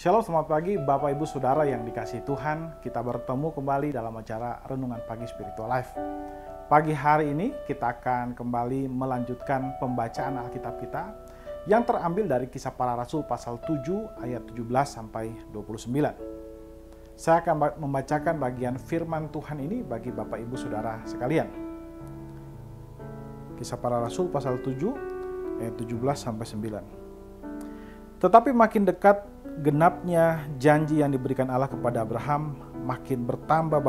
Shalom, selamat pagi Bapak Ibu Saudara yang dikasihi Tuhan. Kita bertemu kembali dalam acara Renungan Pagi Spiritual Life. Pagi hari ini kita akan kembali melanjutkan pembacaan Alkitab kita yang terambil dari Kisah Para Rasul pasal 7 ayat 17 sampai 29. Saya akan membacakan bagian firman Tuhan ini bagi Bapak Ibu Saudara sekalian. Kisah Para Rasul pasal 7 ayat 17 sampai 9. Tetapi makin dekat genapnya janji yang diberikan Allah kepada Abraham, makin bertambah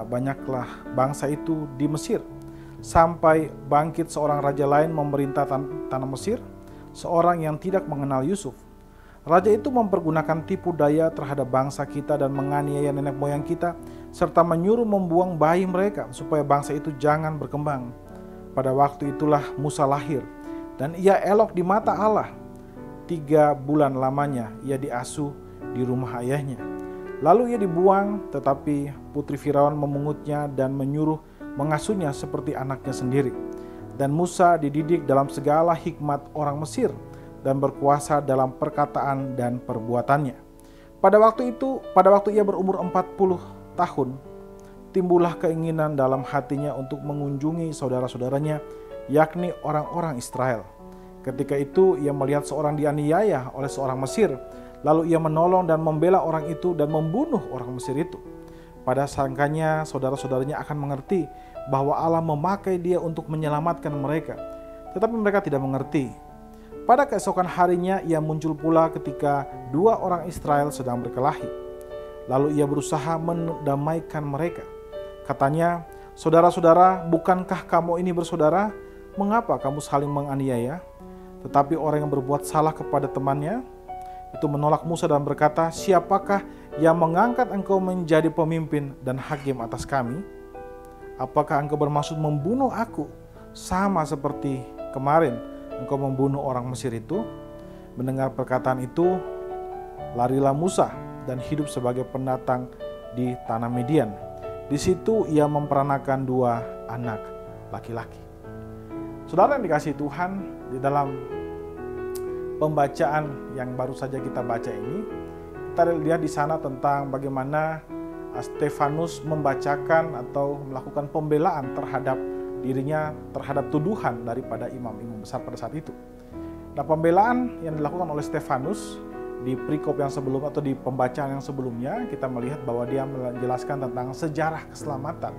banyaklah bangsa itu di Mesir, sampai bangkit seorang raja lain memerintah tanah Mesir, seorang yang tidak mengenal Yusuf. Raja itu mempergunakan tipu daya terhadap bangsa kita dan menganiaya nenek moyang kita, serta menyuruh membuang bayi mereka supaya bangsa itu jangan berkembang. Pada waktu itulah Musa lahir, dan ia elok di mata Allah. 3 bulan lamanya ia diasuh di rumah ayahnya. Lalu ia dibuang, tetapi putri Firaun memungutnya dan menyuruh mengasuhnya seperti anaknya sendiri. Dan Musa dididik dalam segala hikmat orang Mesir dan berkuasa dalam perkataan dan perbuatannya. Pada waktu ia berumur 40 tahun, timbullah keinginan dalam hatinya untuk mengunjungi saudara-saudaranya, yakni orang-orang Israel. Ketika itu ia melihat seorang dianiaya oleh seorang Mesir, lalu ia menolong dan membela orang itu dan membunuh orang Mesir itu. Pada sangkanya saudara-saudaranya akan mengerti bahwa Allah memakai dia untuk menyelamatkan mereka, tetapi mereka tidak mengerti. Pada keesokan harinya ia muncul pula ketika 2 orang Israel sedang berkelahi. Lalu ia berusaha mendamaikan mereka. Katanya, "Saudara-saudara, bukankah kamu ini bersaudara? Mengapa kamu saling menganiaya?" Tetapi orang yang berbuat salah kepada temannya itu menolak Musa dan berkata, "Siapakah yang mengangkat engkau menjadi pemimpin dan hakim atas kami? Apakah engkau bermaksud membunuh aku sama seperti kemarin engkau membunuh orang Mesir itu?" Mendengar perkataan itu, larilah Musa dan hidup sebagai pendatang di tanah Midian. Di situ ia memperanakan 2 anak laki-laki. Saudara yang dikasihi Tuhan, di dalam pembacaan yang baru saja kita baca ini, kita lihat di sana tentang bagaimana Stefanus membacakan atau melakukan pembelaan terhadap dirinya terhadap tuduhan daripada imam-imam besar pada saat itu. Nah, pembelaan yang dilakukan oleh Stefanus di perikop yang sebelum atau di pembacaan yang sebelumnya, kita melihat bahwa dia menjelaskan tentang sejarah keselamatan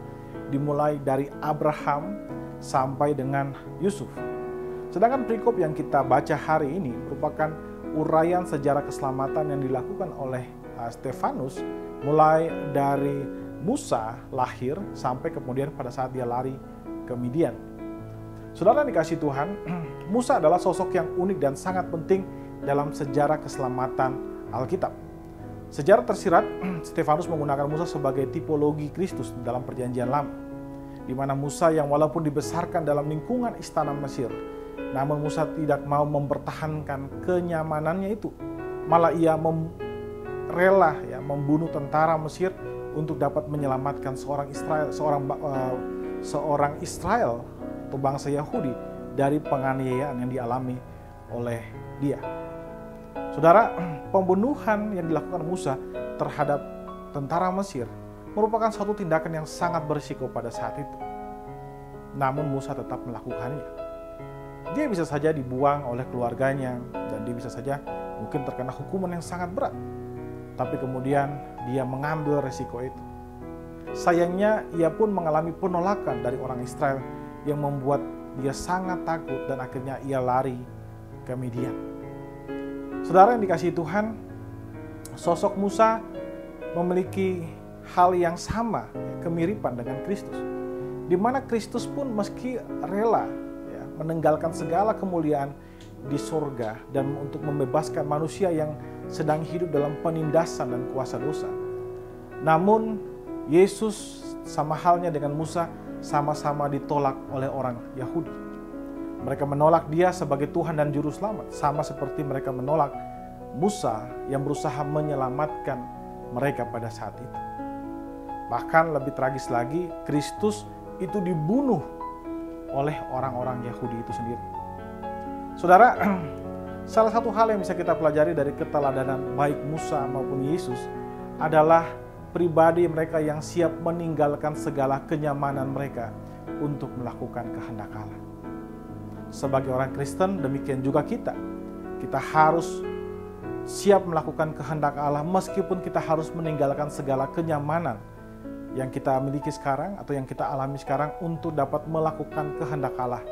dimulai dari Abraham sampai dengan Yusuf. Sedangkan perikop yang kita baca hari ini merupakan uraian sejarah keselamatan yang dilakukan oleh Stefanus mulai dari Musa lahir sampai kemudian pada saat dia lari ke Midian. Saudara yang dikasihi Tuhan, Musa adalah sosok yang unik dan sangat penting dalam sejarah keselamatan Alkitab. Sejarah tersirat, Stefanus menggunakan Musa sebagai tipologi Kristus dalam Perjanjian Lama, di mana Musa yang walaupun dibesarkan dalam lingkungan istana Mesir, namun Musa tidak mau mempertahankan kenyamanannya itu. Malah ia rela membunuh tentara Mesir untuk dapat menyelamatkan seorang Israel atau bangsa Yahudi dari penganiayaan yang dialami oleh dia. Saudara, pembunuhan yang dilakukan Musa terhadap tentara Mesir merupakan suatu tindakan yang sangat berisiko pada saat itu. Namun Musa tetap melakukannya. Dia bisa saja dibuang oleh keluarganya dan dia bisa saja mungkin terkena hukuman yang sangat berat. Tapi kemudian dia mengambil resiko itu. Sayangnya ia pun mengalami penolakan dari orang Israel yang membuat dia sangat takut dan akhirnya ia lari ke Midian. Saudara yang dikasihi Tuhan, sosok Musa memiliki hal yang sama, kemiripan dengan Kristus, di mana Kristus pun meski rela meninggalkan segala kemuliaan di surga dan untuk membebaskan manusia yang sedang hidup dalam penindasan dan kuasa dosa. Namun Yesus sama halnya dengan Musa sama-sama ditolak oleh orang Yahudi. Mereka menolak dia sebagai Tuhan dan Juru Selamat, sama seperti mereka menolak Musa yang berusaha menyelamatkan mereka pada saat itu. Bahkan lebih tragis lagi, Kristus itu dibunuh oleh orang-orang Yahudi itu sendiri. Saudara, Salah satu hal yang bisa kita pelajari dari keteladanan baik Musa maupun Yesus adalah pribadi mereka yang siap meninggalkan segala kenyamanan mereka untuk melakukan kehendak Allah. Sebagai orang Kristen, demikian juga kita. Kita harus siap melakukan kehendak Allah meskipun kita harus meninggalkan segala kenyamanan yang kita miliki sekarang atau yang kita alami sekarang untuk dapat melakukan kehendak Allah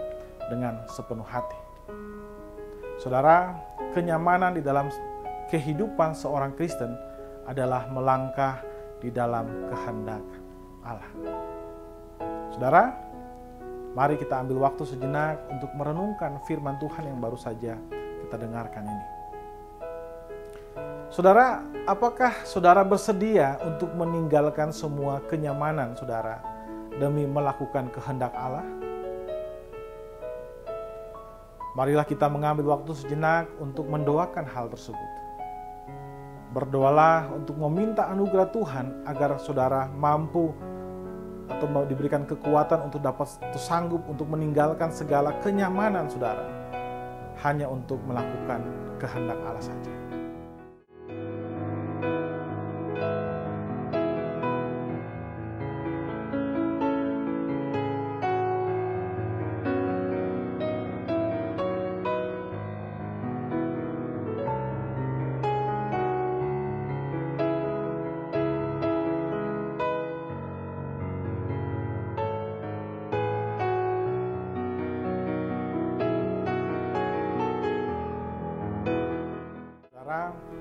dengan sepenuh hati. Saudara, kenyamanan di dalam kehidupan seorang Kristen adalah melangkah di dalam kehendak Allah. Saudara, mari kita ambil waktu sejenak untuk merenungkan firman Tuhan yang baru saja kita dengarkan ini. Saudara, apakah saudara bersedia untuk meninggalkan semua kenyamanan saudara demi melakukan kehendak Allah? Marilah kita mengambil waktu sejenak untuk mendoakan hal tersebut. Berdoalah untuk meminta anugerah Tuhan agar saudara mampu atau diberikan kekuatan untuk dapat sanggup untuk meninggalkan segala kenyamanan saudara hanya untuk melakukan kehendak Allah saja.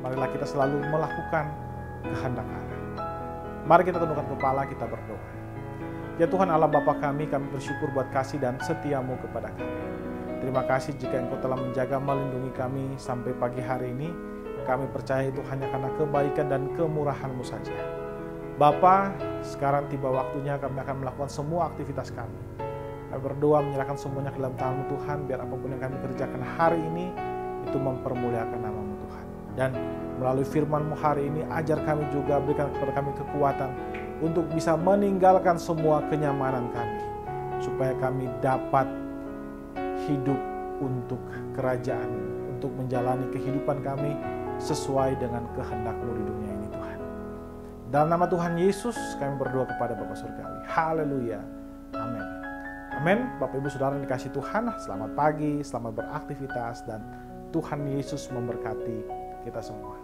Marilah kita selalu melakukan kehendak Allah. Mari kita tundukkan kepala, kita berdoa. Ya Tuhan Allah Bapa kami bersyukur buat kasih dan setiamu kepada kami. Terima kasih jika Engkau telah menjaga melindungi kami sampai pagi hari ini. Kami percaya itu hanya karena kebaikan dan kemurahan-Mu saja. Bapa, sekarang tiba waktunya kami akan melakukan semua aktivitas kami. Kami berdoa menyerahkan semuanya ke dalam tangan-Mu Tuhan, biar apapun yang kami kerjakan hari ini itu mempermuliakan nama-Mu Tuhan. Dan melalui firman-Mu hari ini, ajar kami juga, berikan kepada kami kekuatan untuk bisa meninggalkan semua kenyamanan kami, supaya kami dapat hidup untuk kerajaan, untuk menjalani kehidupan kami sesuai dengan kehendak-Mu di dunia ini Tuhan. Dalam nama Tuhan Yesus kami berdoa kepada Bapa Surgawi. Haleluya. Amin. Amin. Bapak Ibu Saudara yang dikasihi Tuhan, selamat pagi, selamat beraktivitas, dan Tuhan Yesus memberkati kita semua.